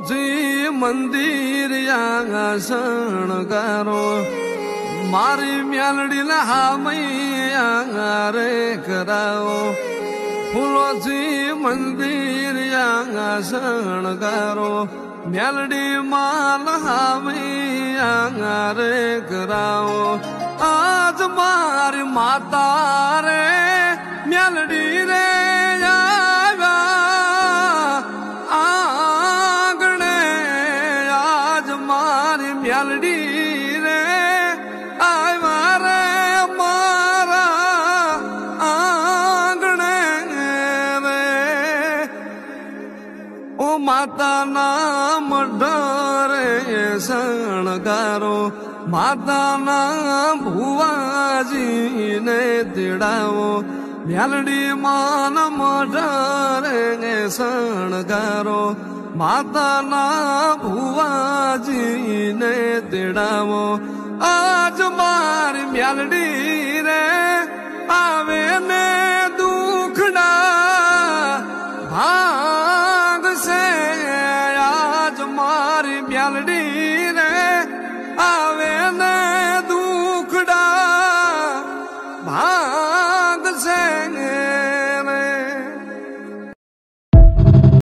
जी मंदिर शणगारो मारी म्यालडी मैया रे कराओ फूलोजी मंदिर शणगारो म्यालडी मैया रे कराओ आज मारी माता रे म्यालडी रे म्यालडी रे आवा रे मारा आंगणे रे ओ माता नाम डरे शणगारो माता नाम भुवाजी ने तेड़ाओ म्यालडी मान डरे शणगारो माता ना भुवाजी ने तेड़ावो आज मारी म्यालडी रे आवे ने दुखड़ा भाग से आज मारी म्यालडी